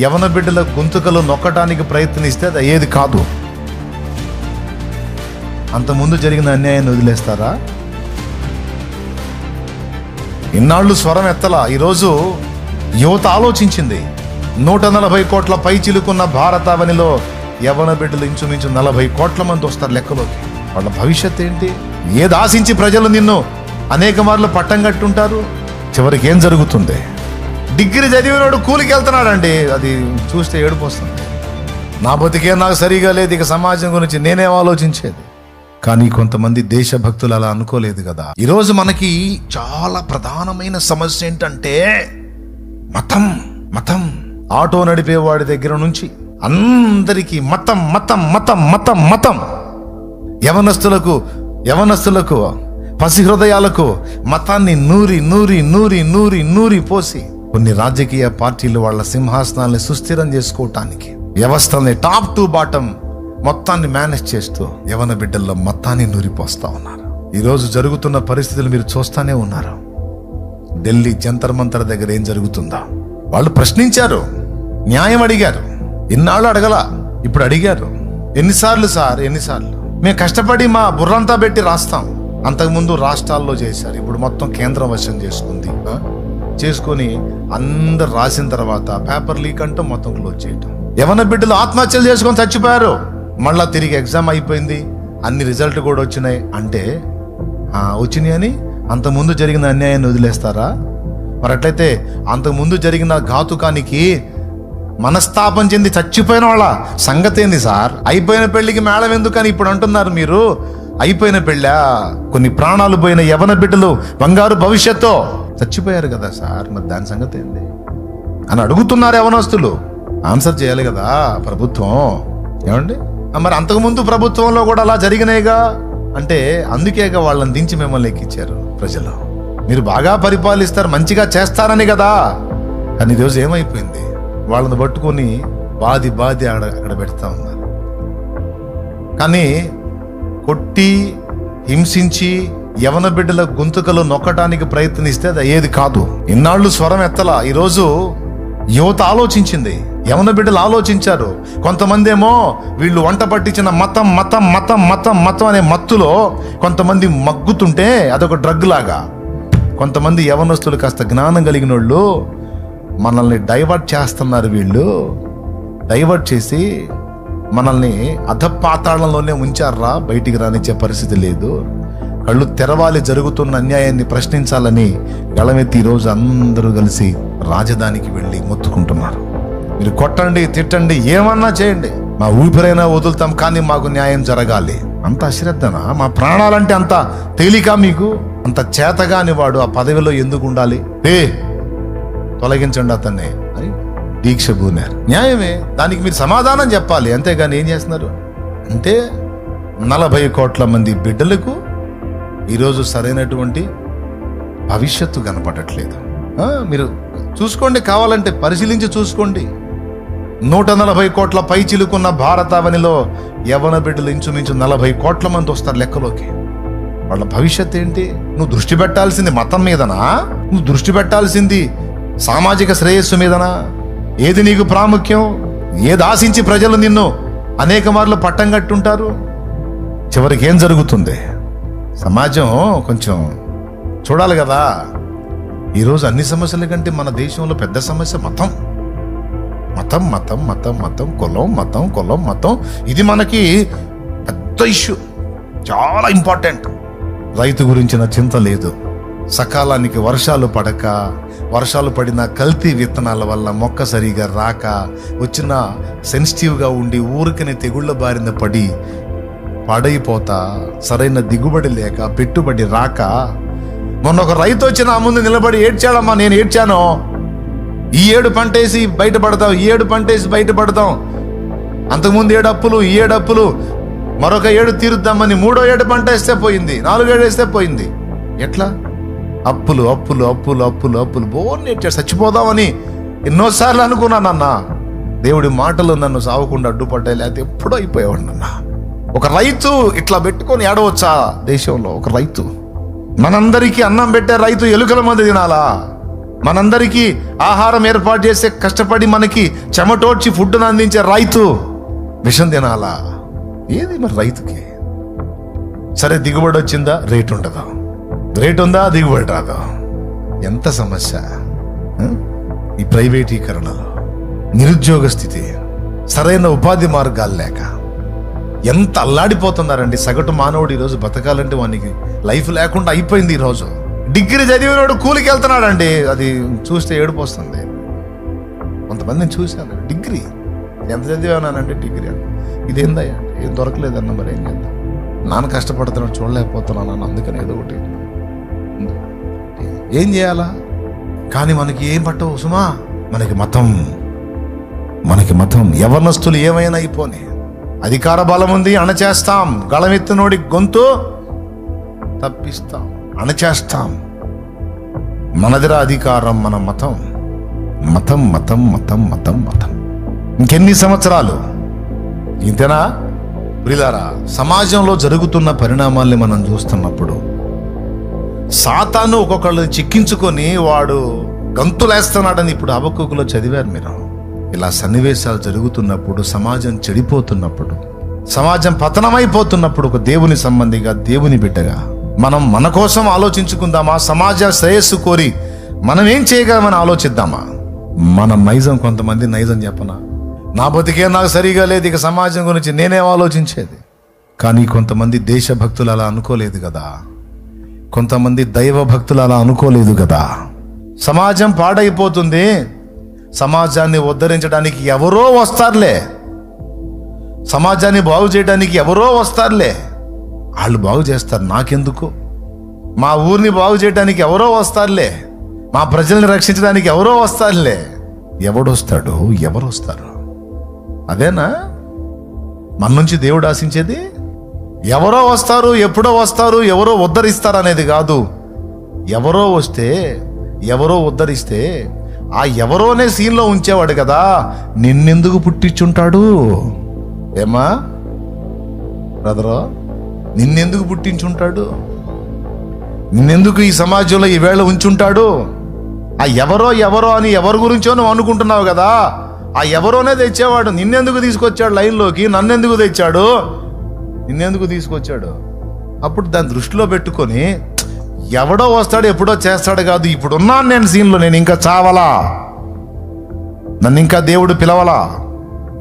యవన బిడ్డల గొంతుకలు నొక్కడానికి ప్రయత్నిస్తే అది ఏది కాదు. అంతకుముందు జరిగిన అన్యాయాన్ని వదిలేస్తారా? ఇన్నాళ్ళు స్వరం ఎత్తలా. ఈరోజు యువత ఆలోచించింది. 140 కోట్ల పై చిలుకున్న భారతావనిలో యవన బిడ్డలు ఇంచుమించు 40 కోట్ల మంది వస్తారు లెక్కలోకి. వాళ్ళ భవిష్యత్ ఏంటి? ఏది ఆశించి ప్రజలు నిన్ను అనేక మార్లు పట్టం కట్టుంటారు. చివరికి ఏం జరుగుతుంది? డిగ్రీ చదివినోడు కూలికి వెళ్తున్నాడండి. అది చూస్తే ఏడుపు వస్తుంది. నా బతికే నాకు సరిగా లేదు, ఇక సమాజం గురించి నేనేం ఆలోచించేది. కానీ కొంతమంది దేశభక్తులు అలా అనుకోలేదు కదా. ఈరోజు మనకి చాలా ప్రధానమైన సమస్య ఏంటంటే మతం. మతం ఆటో నడిపేవాడి దగ్గర నుంచి అందరికీ మతం మతం మతం మతం మతం. యవనస్తులకు పసి హృదయాలకు మతాన్ని నూరి నూరి నూరి నూరి నూరి పోసి కొన్ని రాజకీయ పార్టీలు వాళ్ళ సింహాసనాల్ని సుస్థిరం చేసుకోవటానికి వ్యవస్థల్ని టాప్ టు బాటం మొత్తాన్ని మేనేజ్ చేస్తూ యవన బిడ్డల్లో మొత్తాన్ని నూరిపోస్తా ఉన్నారు. ఈరోజు జరుగుతున్న పరిస్థితులు మీరు చూస్తానే ఉన్నారు. ఢిల్లీ జంతర్ మంతర్ దగ్గర ఏం జరుగుతుందో వాళ్ళు ప్రశ్నించారు, న్యాయం అడిగారు. ఇన్నాళ్ళు అడగల, ఇప్పుడు అడిగారు. ఎన్నిసార్లు సార్, ఎన్నిసార్లు? మేము కష్టపడి మా బుర్రంతా పెట్టి రాస్తాం. అంతకుముందు రాష్ట్రాల్లో చేశారు, ఇప్పుడు మొత్తం కేంద్రం వశం చేసుకొని అందరు రాసిన తర్వాత పేపర్ లీక్ అంటూ మొత్తం క్లోజ్ చేయటం. యవన బిడ్డలు ఆత్మహత్యలు చేసుకొని చచ్చిపోయారు. మళ్ళా తిరిగి ఎగ్జామ్ అయిపోయింది, అన్ని రిజల్ట్ కూడా వచ్చినాయి అంటే వచ్చినాయి అని అంతకుముందు జరిగిన అన్యాయాన్ని వదిలేస్తారా? మరి అట్లయితే అంతకుముందు జరిగిన ఘాతుకానికి మనస్తాపం చెంది చచ్చిపోయిన వాళ్ళ సంగతి ఏంది సార్? అయిపోయిన పెళ్లికి మేళం ఎందుకని ఇప్పుడు అంటున్నారు మీరు. అయిపోయిన పెళ్ళా? కొన్ని ప్రాణాలు పోయిన యవన బిడ్డలు బంగారు భవిష్యత్తు చచ్చిపోయారు కదా సార్, మరి దాని సంగతి ఏంది అని అడుగుతున్నారు యవనస్తులు. ఆన్సర్ చేయాలి కదా ప్రభుత్వం. ఏమండి, మరి అంతకుముందు ప్రభుత్వంలో కూడా అలా జరిగినాయిగా అంటే అందుకేగా వాళ్ళని దించి మిమ్మల్ని ఎక్కించారు ప్రజలు. మీరు బాగా పరిపాలిస్తారు, మంచిగా చేస్తారని కదా. కానీ ఈరోజు ఏమైపోయింది? వాళ్ళని పట్టుకొని బాది అక్కడ పెడతా ఉన్నారు. కానీ కొట్టి హింసించి యవన బిడ్డల గొంతుకలు నొక్కడానికి ప్రయత్నిస్తే అది ఏది కాదు. ఇన్నాళ్ళు స్వరం ఎత్తలా. ఈరోజు యువత ఆలోచించింది, యవన బిడ్డలు ఆలోచించారు. కొంతమంది ఏమో వీళ్ళు వంట పట్టించిన మతం మతం మతం మతం మతం అనే మత్తులో కొంతమంది మగ్గుతుంటే అదొక డ్రగ్ లాగా. కొంతమంది యవనస్తులు కాస్త జ్ఞానం కలిగిన వాళ్ళు మనల్ని డైవర్ట్ చేస్తున్నారు. వీళ్ళు డైవర్ట్ చేసి మనల్ని అధపాతాళంలోనే ఉంచారా, బయటికి రానిచ్చే పరిస్థితి లేదు. కళ్ళు తెరవాలి, జరుగుతున్న అన్యాయాన్ని ప్రశ్నించాలని గళమెత్తి ఈరోజు అందరూ కలిసి రాజధానికి వెళ్ళి మొత్తుకుంటున్నారు. మీరు కొట్టండి, తిట్టండి, ఏమన్నా చేయండి, మా ఊపిరైనా వదులుతాం, కానీ మాకు న్యాయం జరగాలి. అంత అశ్రద్ధనా? మా ప్రాణాలంటే అంత తేలిక మీకు? అంత చేతగాని వాడు ఆ పదవిలో ఎందుకు ఉండాలి? తొలగించండి అతన్ని అని దీక్ష పూనారు. న్యాయమే, దానికి మీరు సమాధానం చెప్పాలి. అంతేగాని ఏం చేస్తున్నారు అంటే 40 కోట్ల మంది బిడ్డలకు ఈరోజు సరైనటువంటి భవిష్యత్తు కనపడట్లేదు. మీరు చూసుకోండి, కావాలంటే పరిశీలించి చూసుకోండి. 140 కోట్ల పై చిలుకున్న భారతావనిలో యవన బిడ్డలు ఇంచుమించు 40 కోట్ల మంది వస్తారు లెక్కలోకి. వాళ్ళ భవిష్యత్ ఏంటి? నువ్వు దృష్టి పెట్టాల్సింది మతం మీదనా? నువ్వు దృష్టి పెట్టాల్సింది సామాజిక శ్రేయస్సు మీదనా? ఏది నీకు ప్రాముఖ్యం? ఏది ఆశించి ప్రజలు నిన్ను అనేక మార్లు పట్టం కట్టుంటారు. చివరికి ఏం జరుగుతుంది? సమాజం కొంచెం చూడాలి కదా. ఈరోజు అన్ని సమస్యల కంటే మన దేశంలో పెద్ద సమస్య మతం. మతం మతం మతం మతం కులం మతం కులం మతం. ఇది మనకి పెద్ద ఇష్యూ, చాలా ఇంపార్టెంట్. రైతు గురించిన చింత లేదు. సకాలానికి వర్షాలు పడక, వర్షాలు పడిన కల్తీ విత్తనాల వల్ల మొక్క సరిగా రాక, వచ్చిన సెన్సిటివ్గా ఉండి ఊరికనే తెగుళ్ళ బారిన పడి పాడైపోతా, సరైన దిగుబడి లేక, పెట్టుబడి రాక, మొన్న ఒక రైతు వచ్చి నా ముందు నిలబడి ఏడ్చాడమ్మా. నేను ఏడ్చాను. ఈ ఏడు పంటేసి బయటపడతాం, ఈ ఏడు పంటేసి బయటపడతాం, అంతకుముందు 7 అప్పులు, ఈ 7 అప్పులు, మరొక 7 తీరుద్దామని 3వ ఏడు పంట వేస్తే పోయింది, 4వ ఏడు వేస్తే పోయింది. ఎట్లా? అప్పులు అప్పులు అప్పులు అప్పులు అప్పులు బోర్ని ఏడ్చాడు. చచ్చిపోదామని ఎన్నోసార్లు అనుకున్నానన్న. దేవుడి మాటలు నన్ను సావకుండా అడ్డుపడ్డాయి, లేకపోతే ఎప్పుడో అయిపోయేవాడు అన్న. ఒక రైతు ఇట్లా పెట్టుకొని ఏడవచ్చా దేశంలో? ఒక రైతు, మనందరికీ అన్నం పెట్టే రైతు ఎలుకల మంది తినాలా? మనందరికీ ఆహారం ఏర్పాటు చేసే కష్టపడి మనకి చెమటోడ్చి ఫుడ్ను అందించే రైతు విషం తినాలా? ఏది మరి రైతుకి? సరే, దిగుబడి వచ్చిందా? రేటు ఉండదు. రేటు ఉందా? దిగుబడి రాదు. ఎంత సమస్య ఈ ప్రైవేటీకరణలో, నిరుద్యోగ స్థితి, సరైన ఉపాధి మార్గాలు లేక ఎంత అల్లాడిపోతున్నారండి. సగటు మానవుడు ఈరోజు బతకాలంటే వానికి లైఫ్ లేకుండా అయిపోయింది. ఈరోజు డిగ్రీ చదివినోడు కూలికి వెళ్తున్నాడండి. అది చూస్తే ఏడుపు వస్తుంది. కొంతమందిని చూశాను, డిగ్రీ ఎంత చదివానంటే డిగ్రీ అని. ఇదేందయ్యా, ఏం దొరకలేదన్న, మరి ఏం చేద్దాం, నాన్న కష్టపడుతున్నాడు చూడలేకపోతున్నాను, అందుకని ఏదో ఒకటి ఏం చేయాలా? కానీ మనకి ఏం పట్టవు సుమా, మనకి మతం. యవనస్తులు ఏమైనా అయిపోని, అధికార బలం ఉంది, అణచేస్తాం. గళమెత్తినోడి గొంతు తప్పిస్తాం, అణచేస్తాం. మనదిరా అధికారం, మన మతం. ఇంకెన్ని సంవత్సరాలు ఇంతేనా? ప్రియులారా, సమాజంలో జరుగుతున్న పరిణామాల్ని మనం చూస్తున్నప్పుడు సాతాను ఒక్కొక్కళ్ళు చిక్కించుకొని వాడు గంతులేస్తున్నాడని ఇప్పుడు హబక్కూకులో చదివారు మీరు. ఇలా సన్నివేశాలు జరుగుతున్నప్పుడు, సమాజం చెడిపోతున్నప్పుడు, సమాజం పతనమైపోతున్నప్పుడు, ఒక దేవుని సంబంధిగా, దేవుని బిడ్డగా మనం మన కోసం ఆలోచించుకుందామా? సమాజ శ్రేయస్సు కోరి మనం ఏం చేయగలమని ఆలోచిద్దామా? మన నైజం, కొంతమంది నైజం చెప్పనా, నా బతికే నాకు సరిగా లేదు, ఇక సమాజం గురించి నేనేం ఆలోచించేది. కానీ కొంతమంది దేశభక్తులు అలా అనుకోలేదు కదా, కొంతమంది దైవ భక్తులు అలా అనుకోలేదు కదా. సమాజం పాడైపోతుంది, సమాజాన్ని ఉద్ధరించడానికి ఎవరో వస్తారులే, సమాజాన్ని బాగు చేయడానికి ఎవరో వస్తారులే, వాళ్ళు బాగు చేస్తారు, నాకెందుకు? మా ఊరిని బాగు చేయడానికి ఎవరో వస్తారులే, మా ప్రజల్ని రక్షించడానికి ఎవరో వస్తారులే. ఎవడొస్తాడు? ఎవరు వస్తారు? అదేనా మన నుంచి దేవుడు ఆశించేది? ఎవరో వస్తారు, ఎప్పుడో వస్తారు, ఎవరో ఉద్ధరిస్తారు అనేది కాదు. ఎవరో వస్తే, ఎవరో ఉద్ధరిస్తే ఆ ఎవరోనే సీన్లో ఉంచేవాడు కదా. నిన్నెందుకు పుట్టించుంటాడు? ఏమా బ్రదరో, నిన్నెందుకు పుట్టించుంటాడు? నిన్నెందుకు ఈ సమాజంలో ఈవేళ ఉంచుంటాడు? ఆ ఎవరో అని ఎవరి గురించో నువ్వు అనుకుంటున్నావు కదా. ఆ ఎవరోనే తెచ్చేవాడు. నిన్నెందుకు తీసుకొచ్చాడు లైన్లోకి? నన్నెందుకు తెచ్చాడు? నిన్నెందుకు తీసుకొచ్చాడు? అప్పుడు దాన్ని దృష్టిలో పెట్టుకొని ఎవడో వస్తాడు, ఎప్పుడో చేస్తాడు కాదు, ఇప్పుడున్నాను నేను సీన్లో, నేను ఇంకా చావలా, నన్ను ఇంకా దేవుడు పిలవలా.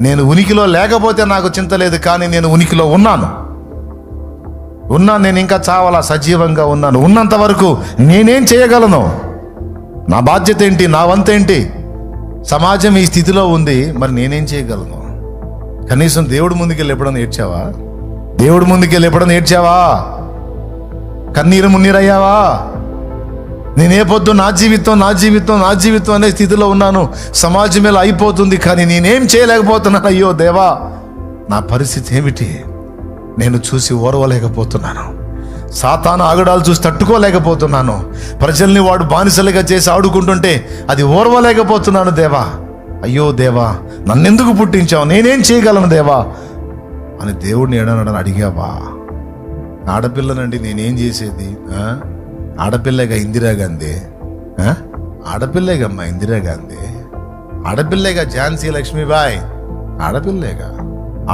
నేను ఉనికిలో లేకపోతే నాకు చింత లేదు, కానీ నేను ఉనికిలో ఉన్నాను, నేను ఇంకా చావలా, సజీవంగా ఉన్నాను. ఉన్నంత వరకు నేనేం చేయగలను? నా బాధ్యత ఏంటి? నా వంతేంటి? సమాజం ఈ స్థితిలో ఉంది, మరి నేనేం చేయగలను? కనీసం దేవుడి ముందుకెళ్ళి ఎప్పుడన్నా ఏడ్చావా? దేవుడి ముందుకెళ్ళి ఎప్పుడన్నా ఏడ్చావా? కన్నీరు మున్నీరయ్యావా? నేనే పొద్దు నా జీవితం అనే స్థితిలో ఉన్నాను. సమాజం ఇలా అయిపోతుంది, కానీ నేనేం చేయలేకపోతున్నాను. అయ్యో దేవా, నా పరిస్థితి ఏమిటి? నేను చూసి ఓర్వలేకపోతున్నాను. సాతాను ఆగడాలు చూసి తట్టుకోలేకపోతున్నాను. ప్రజల్ని వాడు బానిసలుగా చేసి ఆడుకుంటుంటే అది ఓర్వలేకపోతున్నాను దేవా. అయ్యో దేవా, నన్నెందుకు పుట్టించావు? నేనేం చేయగలను దేవా అని దేవుడిని ఏడనడని అడిగావా? ఆడపిల్లనండి, నేనేం చేసేది? ఆడపిల్లగా ఇందిరాగాంధీ, ఆడపిల్లేగమ్మా ఇందిరాగాంధీ, ఆడపిల్లేగా ఝాన్సీ లక్ష్మీబాయ్,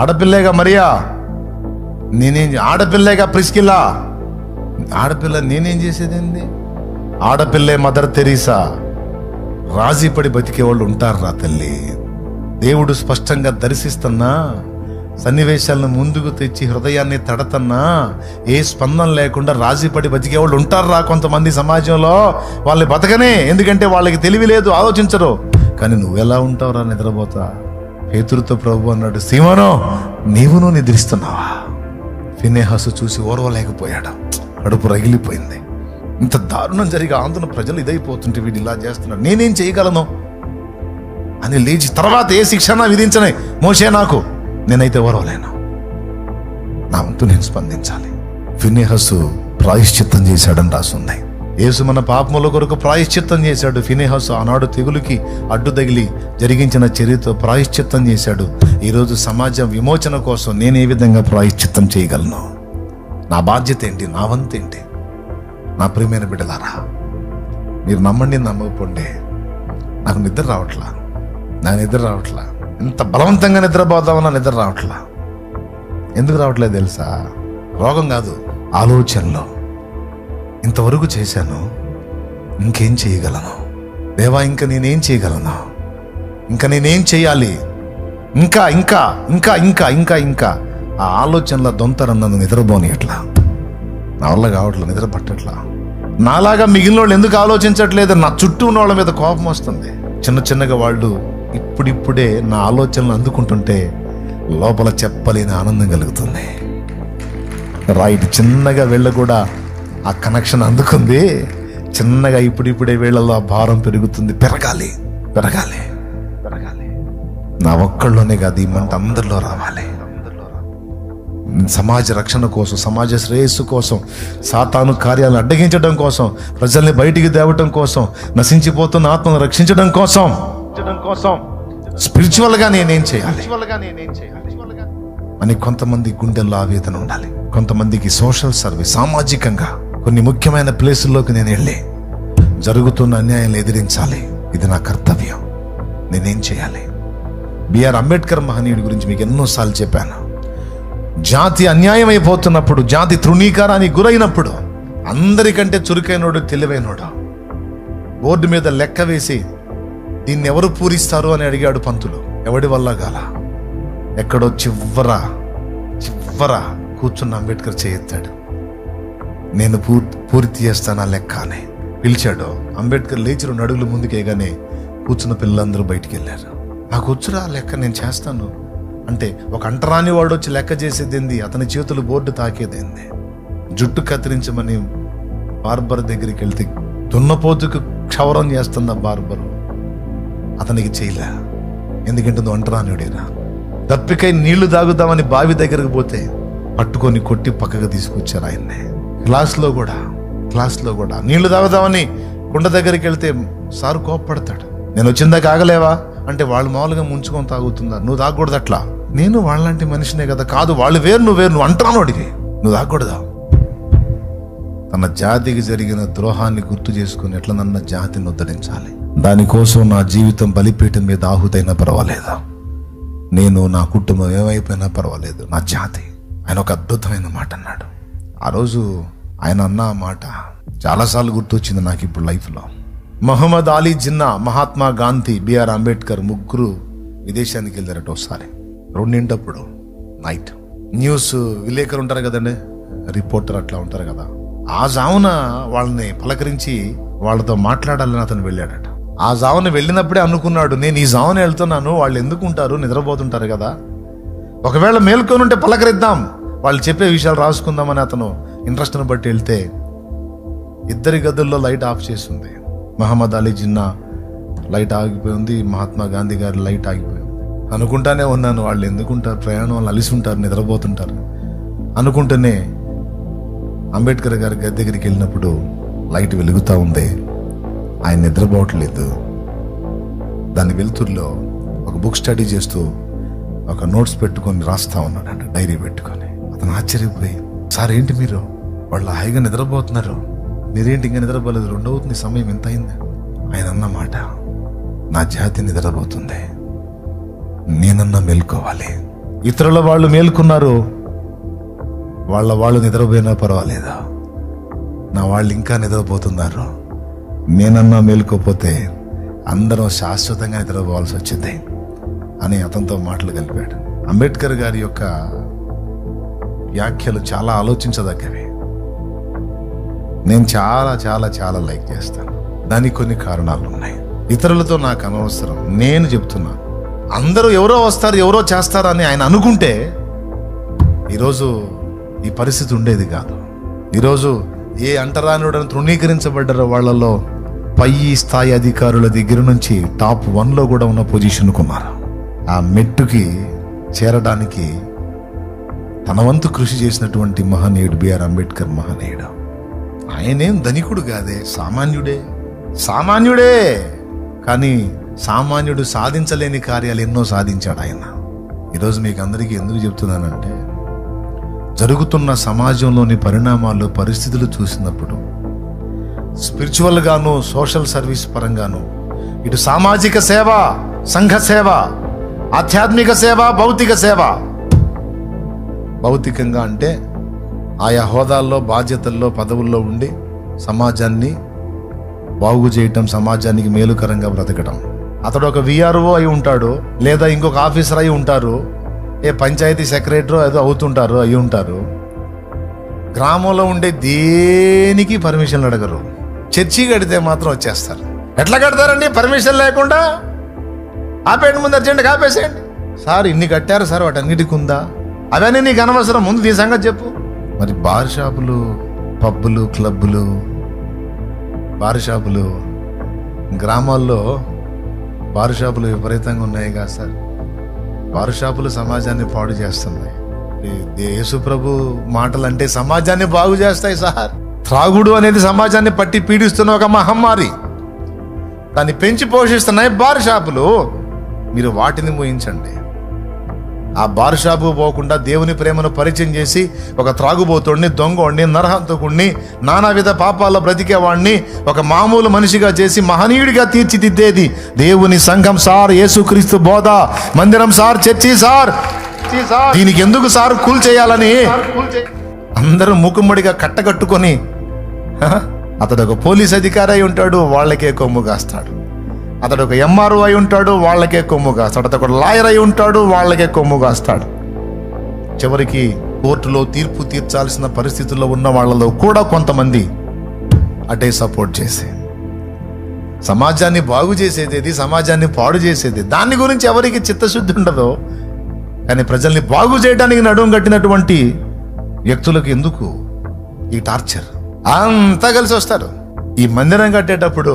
ఆడపిల్లేగా మరియా, నేనేం ఆడపిల్లేగా ప్రిస్కిల్లా, ఆడపిల్ల నేనేం చేసేదండి? ఆడపిల్లే మదర్ తెరీసా. రాజీపడి బతికే వాళ్ళు ఉంటారా తల్లి? దేవుడు స్పష్టంగా దర్శిస్తున్నా, సన్నివేశాలను ముందుకు తెచ్చి హృదయాన్ని తడతన్నా, ఏ స్పందన లేకుండా రాజీపడి బతికేవాళ్ళు ఉంటారా కొంతమంది సమాజంలో? వాళ్ళని బతకనే, ఎందుకంటే వాళ్ళకి తెలివి లేదు, ఆలోచించరు. కానీ నువ్వెలా ఉంటావురా నిద్రపోతా? పేతురుతో ప్రభు అన్నాడు, సీమోను నీవును నిద్రిస్తున్నావా? ఫినెహాసు చూసి ఓర్వలేకపోయాడు, కడుపు రగిలిపోయింది. ఇంత దారుణం జరిగి ఆందోళన ప్రజలు ఇదైపోతుంటే వీడు ఇలా చేస్తున్నాడు, నేనేం చేయగలను అని లేచి, తర్వాత ఏ శిక్షణ విధించనే మోషే నాకు, నేనైతే ఓర్వలేను, నా వంతు నేను స్పందించాలి. ఫినెహాసు ప్రాయశ్చిత్తం చేశాడని రాసుంది. యేసు మన పాపముల కొరకు ప్రాయశ్చిత్తం చేశాడు. ఫినెహాసు ఆనాడు తెగులుకి అడ్డు తగిలి జరిగించిన చర్యతో ప్రాయశ్చిత్తం చేశాడు. ఈరోజు సమాజం విమోచన కోసం నేను ఏ విధంగా ప్రాయశ్చిత్తం చేయగలను? నా బాధ్యత ఏంటి? నా వంతేంటి? నా ప్రియమైన బిడ్డలారా, మీరు నమ్మండి నమ్మకపోండి, నాకు నిద్ర రావట్లా. ఇంత బలవంతంగా నిద్రపోదామన్నా నిద్ర రావట్లా. ఎందుకు రావట్లేదు తెలుసా? రోగం కాదు, ఆలోచనలో. ఇంతవరకు చేశాను, ఇంకేం చేయగలను దేవా? ఇంకా నేనేం చేయగలను? ఇంకా నేనేం చేయాలి? ఇంకా ఇంకా ఇంకా ఇంకా ఇంకా ఇంకా ఆ ఆలోచనల దొంతరన్న నిద్రపోని ఎట్లా? నా వల్ల కావట్లా, నిద్ర పట్టట్లా. నాలాగా మిగిలిన వాళ్ళు ఎందుకు ఆలోచించట్లేదు? నా చుట్టూ ఉన్న వాళ్ళ మీద కోపం వస్తుంది. చిన్నగా వాళ్ళు ఇప్పుడిప్పుడే నా ఆలోచనలు అందుకుంటుంటే లోపల చెప్పలేని ఆనందం కలుగుతుంది. రైట్, చిన్నగా వీళ్ళ కూడా ఆ కనెక్షన్ అందుకుంది. చిన్నగా ఇప్పుడిప్పుడే వీళ్ళలో ఆ భారం పెరుగుతుంది. పెరగాలి. నా ఒక్కళ్ళలోనే కాదు, ఈ మంట అందరిలో రావాలి. సమాజ రక్షణ కోసం, సమాజ శ్రేయస్సు కోసం, సాతాను కార్యాలను అడ్డగించడం కోసం, ప్రజల్ని బయటికి తేవటం కోసం, నశించిపోతున్న ఆత్మను రక్షించడం కోసం స్పిరిచువల్ గా నేనేం చేయాలి అని కొంతమంది గుండెల్లో ఆవేదన ఉండాలి. కొంతమందికి సోషల్ సర్వీస్, సామాజికంగా కొన్ని ముఖ్యమైన ప్లేసుల్లోకి నేను వెళ్ళి జరుగుతున్న అన్యాయాన్ని ఎదిరించాలి. ఇది నా కర్తవ్యం. నేనేం చేయాలి? బిఆర్ అంబేద్కర్ మహనీయుడి గురించి మీకు ఎన్నోసార్లు చెప్పాను. జాతి అన్యాయం అయిపోతున్నప్పుడు, జాతి తృణీకారానికి గురైనప్పుడు అందరికంటే చురుకైనోడు, తెలివైనోడు బోర్డు మీద లెక్క వేసి దీన్ని ఎవరు పూరిస్తారు అని అడిగాడు పంతులు. ఎవడి వల్ల గాల. ఎక్కడో చివర కూర్చున్న అంబేద్కర్ చేయెత్తాడు. నేను పూర్తి చేస్తాను ఆ లెక్క అని పిలిచాడు. అంబేద్కర్ లేచి 2 అడుగులు ముందుకేగానే కూర్చున్న పిల్లలందరూ బయటికి వెళ్ళారు. నాకు వచ్చురా లెక్క, నేను చేస్తాను అంటే ఒక అంటరాని వాడు వచ్చి లెక్క చేసేదేంది? అతని చేతులు బోర్డు తాకేదేంది? జుట్టు కత్తిరించమని బార్బర్ దగ్గరికి వెళ్తే దున్నపోతుకు క్షవరం చేస్తున్న బార్బరు అతనికి చేయలే. ఎందుకంటే నువ్వు అంటరానివాడేరా. దప్పికై నీళ్లు తాగుదామని బావి దగ్గరకు పోతే పట్టుకొని కొట్టి పక్కకు తీసుకొచ్చారు ఆయన్నే. క్లాస్లో కూడా నీళ్లు తాగుదామని కుండ దగ్గరికి వెళ్తే సారు కోప్పడతాడు. నేను వచ్చిందాక ఆగలేవా అంటే వాళ్ళు మామూలుగా ముంచుకొని తాగుతున్నారు, నువ్వు తాగకూడదు అట్లా. నేను వాళ్ళంటి మనిషినే కదా. కాదు, వాళ్ళు వేరు, నువ్వు అంటున్నాను అడిగి, నువ్వు తాగకూడదా? తన జాతికి జరిగిన ద్రోహాన్ని గుర్తు చేసుకుని ఎట్లా నన్న జాతిని ఉద్ధరించాలి. దానికోసం నా జీవితం బలిపీఠం మీద ఆహుతైనా పర్వాలేదా? నేను, నా కుటుంబం ఏమైపోయినా పర్వాలేదు, నా జాతి. ఆయన ఒక అద్భుతమైన మాట అన్నాడు. ఆ రోజు ఆయన అన్న మాట చాలాసార్లు గుర్తొచ్చింది నాకు ఇప్పుడు లైఫ్లో. మహమ్మద్ అలీ జిన్నా, మహాత్మా గాంధీ, బిఆర్ అంబేద్కర్ ముగ్గురు విదేశానికి వెళ్ళారట ఒకసారి. 2 నైట్. న్యూస్ విలేకరు ఉంటారు కదండి, రిపోర్టర్ అట్లా ఉంటారు కదా. ఆ జామున వాళ్ళని పలకరించి వాళ్ళతో మాట్లాడాలని అతను వెళ్ళాడట. ఆ జామున వెళ్ళినప్పుడే అనుకున్నాడు, నేను ఈ జామున వెళ్తున్నాను, వాళ్ళు ఎందుకు ఉంటారు, నిద్రపోతుంటారు కదా, ఒకవేళ మేల్కొని ఉంటే పలకరిద్దాం, వాళ్ళు చెప్పే విషయాలు రాసుకుందామని అతను ఇంట్రెస్ట్ని బట్టి వెళ్తే 2 గదుల్లో లైట్ ఆఫ్ చేసింది. మహమ్మద్ అలీ జిన్నా లైట్ ఆగిపోయింది, మహాత్మా గాంధీ గారి లైట్ ఆగిపోయింది. అనుకుంటానే ఉన్నాను, వాళ్ళు ఎందుకుంటారు, ప్రయాణం వాళ్ళు అలిసి ఉంటారు, నిద్రపోతుంటారు అనుకుంటూనే అంబేద్కర్ గారి గది దగ్గరికి వెళ్ళినప్పుడు లైట్ వెలుగుతూ ఉంది. ఆయన నిద్రపోవట్లేదు. దాని వెలుతురులో ఒక బుక్ స్టడీ చేస్తూ ఒక నోట్స్ పెట్టుకొని రాస్తా ఉన్నాడు, డైరీ పెట్టుకొని. అతను ఆశ్చర్యపోయి, సార్ ఏంటి మీరు, వాళ్ళు హాయిగా నిద్రపోతున్నారు, మీరేంటి ఇంకా నిద్రపోలేదు, 2 అవుతుంది, సమయం ఎంత అయింది? ఆయన అన్నమాట, నా జాతి నిద్రపోతుంది, నేనన్నా మేల్కోవాలి. ఇతరుల వాళ్ళు మేల్కున్నారు, వాళ్ళు నిద్రపోయినా పర్వాలేదు, నా వాళ్ళు ఇంకా నిద్రపోతున్నారు, నేనన్నా మేల్కోపోతే అందరం శాశ్వతంగా నిద్రపోవాల్సి వచ్చింది అని అతనితో మాటలు కలిపాడు. అంబేద్కర్ గారి యొక్క వ్యాఖ్యలు చాలా ఆలోచించదగ్గవి. నేను చాలా చాలా చాలా లైక్ చేస్తాను. దానికి కొన్ని కారణాలు ఉన్నాయి. ఇతరులతో నాకు అనవసరం, నేను చెప్తున్నాను. అందరూ ఎవరో వస్తారు, ఎవరో చేస్తారు అని ఆయన అనుకుంటే ఈరోజు ఈ పరిస్థితి ఉండేది కాదు. ఈరోజు ఏ అంటరానుడని తృణీకరించబడ్డారో వాళ్ళలో పై స్థాయి అధికారుల దగ్గర నుంచి టాప్ 1లో కూడా ఉన్న పొజిషన్కు ఉన్నారు. ఆ మెట్టుకి చేరడానికి తన వంతు కృషి చేసినటువంటి మహనీయుడు బిఆర్ అంబేద్కర్ మహనీయుడు. ఆయనేం ధనికుడు కాదే, సామాన్యుడే. కానీ సామాన్యుడు సాధించలేని కార్యాలు ఎన్నో సాధించాడు ఆయన. ఈరోజు మీకు అందరికీ ఎందుకు చెప్తున్నానంటే, జరుగుతున్న సమాజంలోని పరిణామాలు, పరిస్థితులు చూసినప్పుడు స్పిరిచువల్ గాను, సోషల్ సర్వీస్ పరంగాను, ఇటు సామాజిక సేవ, సంఘ సేవ, ఆధ్యాత్మిక సేవ, భౌతిక సేవ. భౌతికంగా అంటే ఆయా హోదాల్లో, బాధ్యతల్లో, పదవుల్లో ఉండి సమాజాన్ని బాగు చేయటం, సమాజానికి మేలుకరంగా బ్రతకడం. అతడు ఒక విఆర్ఓ అయి ఉంటాడు, లేదా ఇంకొక ఆఫీసర్ అయి ఉంటారు, పంచాయతీ సెక్రటరీ ఏదో అవుతుంటారు, అయి ఉంటారు. గ్రామంలో ఉండే దేనికి పర్మిషన్ అడగరు. చర్చి కడితే మాత్రం వచ్చేస్తారు. ఎట్లా కడతారండి పర్మిషన్ లేకుండా? ఆపేయండి, ముందు అర్జెంట్గా ఆపేసేయండి. సార్ ఇన్ని కట్టారు సార్, వాటన్నిటికి ఉందా? అవన్నీ నీకు అనవసరం, ముందు నీ సంగతి చెప్పు. మరి బార్ షాపులు, పబ్బులు, క్లబ్బులు, బార్ షాపులు, గ్రామాల్లో బార్ షాపులు విపరీతంగా ఉన్నాయి కదా సార్. బార్ షాపులు సమాజాన్ని పాడు చేస్తున్నాయి. యేసు ప్రభు మాటలు అంటే సమాజాన్ని బాగు చేస్తాయి సార్. త్రాగుడు అనేది సమాజాన్ని పట్టి పీడిస్తున్న ఒక మహమ్మారి. దాన్ని పెంచి పోషిస్తున్నాయి బార్ షాపులు. మీరు వాటిని మోయించండి. ఆ బార్ షాపు పోకుండా దేవుని ప్రేమను పరిచయం చేసి ఒక త్రాగుబోతుడిని, దొంగోడిని, నరహంతకుడిని, నానావిధ పాపాల్లో బ్రతికేవాడిని ఒక మామూలు మనిషిగా చేసి మహనీయుడిగా తీర్చిదిద్దేది దేవుని సంఘం సార్, యేసుక్రీస్తు బోధ, మందిరం సార్, చర్చి సార్. దీనికి ఎందుకు సార్ కూల్ చేయాలని అందరూ మూకుమ్మడిగా కట్టకట్టుకొని, అతడు ఒక పోలీస్ అధికారి అయి ఉంటాడు, వాళ్ళకే కొమ్ము కాస్తాడు. అతడు ఒక ఎంఆర్ఓ అయి ఉంటాడు, వాళ్ళకే కొమ్ము కాస్తాడు. అతడు ఒక లాయర్ అయి ఉంటాడు, వాళ్ళకే కొమ్ము కాస్తాడు. చివరికి కోర్టులో తీర్పు తీర్చాల్సిన పరిస్థితుల్లో ఉన్న వాళ్ళలో కూడా కొంతమంది అటే సపోర్ట్ చేసి సమాజాన్ని బాగు చేసేది, సమాజాన్ని పాడు చేసేది, దాని గురించి ఎవరికి చిత్తశుద్ధి ఉండదో. కానీ ప్రజల్ని బాగు చేయడానికి నడుం కట్టినటువంటి వ్యక్తులకు ఎందుకు ఈ టార్చర్? అంతా కలిసి వస్తారు. ఈ మందిరం కట్టేటప్పుడు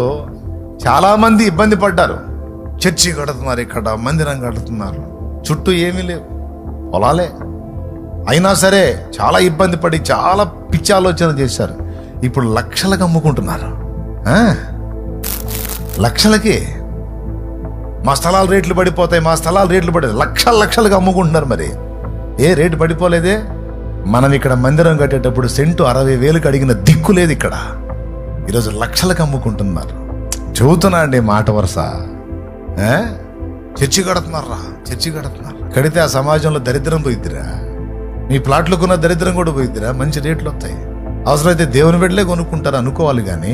చాలా మంది ఇబ్బంది పడ్డారు. చర్చి కడుతున్నారు, ఇక్కడ మందిరం కడుతున్నారు, చుట్టూ ఏమీ లేవు, పొలాలే. అయినా సరే చాలా ఇబ్బంది పడి చాలా పిచ్చి ఆలోచన చేశారు. ఇప్పుడు లక్షలకు అమ్ముకుంటున్నారు. లక్షలకి మా స్థలాలు రేట్లు పడిపోతాయి, మా స్థలాలు రేట్లు పడేది, లక్షలకు అమ్ముకుంటున్నారు. మరి ఏ రేటు పడిపోలేదే? మనం ఇక్కడ మందిరం కట్టేటప్పుడు సెంటు 60,000కి అడిగిన దిక్కు లేదు. ఇక్కడ ఈరోజు లక్షలకు అమ్ముకుంటున్నారు. చెబుతున్నా అండి మాట వరుస. చర్చి కడుతున్నారా? చర్చి కడుతున్నారు. కడితే ఆ సమాజంలో దరిద్రం పోయిద్దిరా. మీ ప్లాట్లకున్న దరిద్రం కూడా పోయిద్దిరా. మంచి రేట్లు వస్తాయి. అవసరమైతే దేవుని బిడ్డలే కొనుక్కుంటారు అనుకోవాలి, కానీ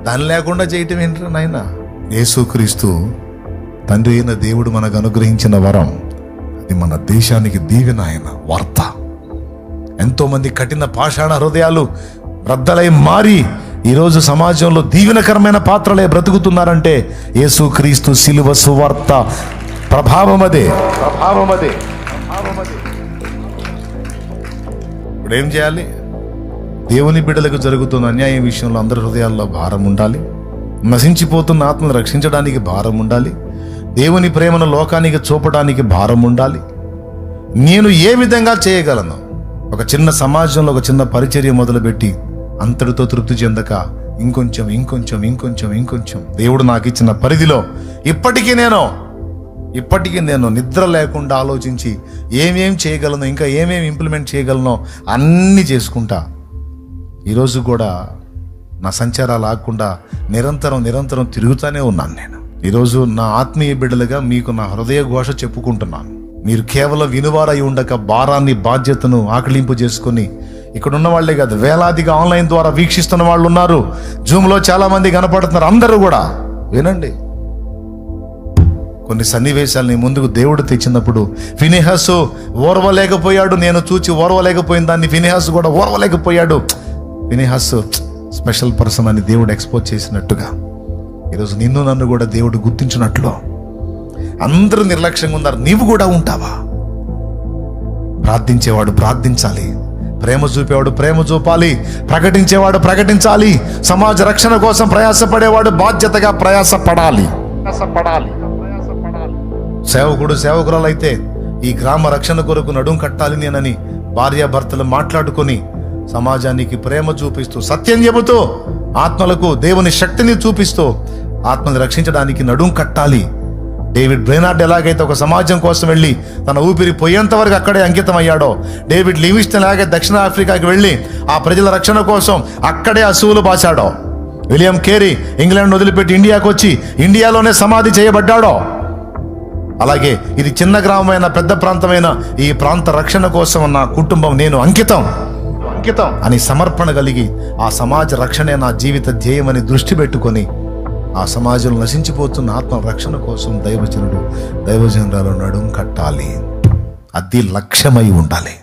దాన్ని లేకుండా చేయటం ఏంటంటే నాయన, యేసుక్రీస్తు తండ్రి అయిన దేవుడు మనకు అనుగ్రహించిన వరం, అది మన దేశానికి దీవెన. ఆయన వార్త. ఎంతో మంది కఠిన పాషాణ హృదయాలు రద్దలై మారి ఈరోజు సమాజంలో దీవెనకరమైన పాత్రలే బ్రతుకుతున్నారంటే యేసుక్రీస్తు శిలువ సువార్త ప్రభావం అదే. ఇప్పుడు ఏం చేయాలి? దేవుని బిడ్డలకు జరుగుతున్న అన్యాయం విషయంలో అందరి హృదయాల్లో భారం ఉండాలి. నశించిపోతున్న ఆత్మను రక్షించడానికి భారం ఉండాలి. దేవుని ప్రేమను లోకానికి చూపడానికి భారం ఉండాలి. నేను ఏ విధంగా చేయగలను? ఒక చిన్న సమాజంలో ఒక చిన్న పరిచర్య మొదలుపెట్టి అంతటితో తృప్తి చెందక ఇంకొంచెం దేవుడు నాకు ఇచ్చిన పరిధిలో ఇప్పటికీ నేను నిద్ర లేకుండా ఆలోచించి ఏమేం చేయగలను, ఇంకా ఏమేమి ఇంప్లిమెంట్ చేయగలనో అన్నీ చేసుకుంటా. ఈరోజు కూడా నా సంచారాలు ఆగకుండా నిరంతరం తిరుగుతూనే ఉన్నాను. నేను ఈరోజు నా ఆత్మీయ బిడ్డలుగా మీకు నా హృదయ ఘోష చెప్పుకుంటున్నాను. మీరు కేవలం వినువారై ఉండక భారాన్ని, బాధ్యతను ఆకలింపు చేసుకొని, ఇక్కడ ఉన్న వాళ్లే కాదు, వేలాదిగా ఆన్లైన్ ద్వారా వీక్షిస్తున్న వాళ్ళు ఉన్నారు. జూమ్లో చాలా మంది కనపడుతున్నారు. అందరూ కూడా వినండి. కొన్ని సన్నివేశాలని ముందుకు దేవుడు తెచ్చినప్పుడు ఫినెహాసు ఓర్వలేకపోయాడు. నేను చూచి ఓర్వలేకపోయిన దాన్ని ఫినెహాసు కూడా ఓర్వలేకపోయాడు. ఫినెహాసు స్పెషల్ పర్సన్ అని దేవుడు ఎక్స్పోజ్ చేసినట్టుగా ఈరోజు నిన్ను నన్ను కూడా దేవుడు గుర్తించినట్లు అందరూ నిర్లక్ష్యంగా ఉన్నారు. నీవు కూడా ఉంటావా? ప్రార్థించేవాడు ప్రార్థించాలి, ప్రేమ చూపేవాడు ప్రేమ చూపాలి, ప్రకటించేవాడు ప్రకటించాలి, సమాజ రక్షణ కోసం ప్రయాసపడేవాడు బాధ్యతగా ప్రయాసపడాలి. సేవకుడు సేవకురాలైతే ఈ గ్రామ రక్షణ కొరకు నడుం కట్టాలి నేనని భార్యాభర్తలు మాట్లాడుకొని సమాజానికి ప్రేమ చూపిస్తూ, సత్యం చెబుతూ, ఆత్మలకు దేవుని శక్తిని చూపిస్తూ ఆత్మని రక్షించడానికి నడుం కట్టాలి. డేవిడ్ బ్రెనార్డ్ ఎలాగైతే ఒక సమాజం కోసం వెళ్ళి తన ఊపిరి పోయేంత వరకు అక్కడే అంకితం అయ్యాడో, డేవిడ్ లివింగ్స్టన్ ఎలాగైతే దక్షిణ ఆఫ్రికాకి వెళ్ళి ఆ ప్రజల రక్షణ కోసం అక్కడే అసువులు బాచాడో, విలియం కేరీ ఇంగ్లాండ్ వదిలిపెట్టి ఇండియాకు వచ్చి ఇండియాలోనే సమాధి చేయబడ్డాడో, అలాగే ఇది చిన్న గ్రామమైన పెద్ద ప్రాంతమైన ఈ ప్రాంత రక్షణ కోసం నా కుటుంబం నేను అంకితం అని సమర్పణ కలిగి ఆ సమాజ రక్షణే నా జీవిత ధ్యేయమని దృష్టి పెట్టుకొని ఆ సమాజంలో నశించిపోతున్న ఆత్మ రక్షణ కోసం దైవజనురాలు నడుం కట్టాలి. అది లక్ష్యమై ఉండాలి.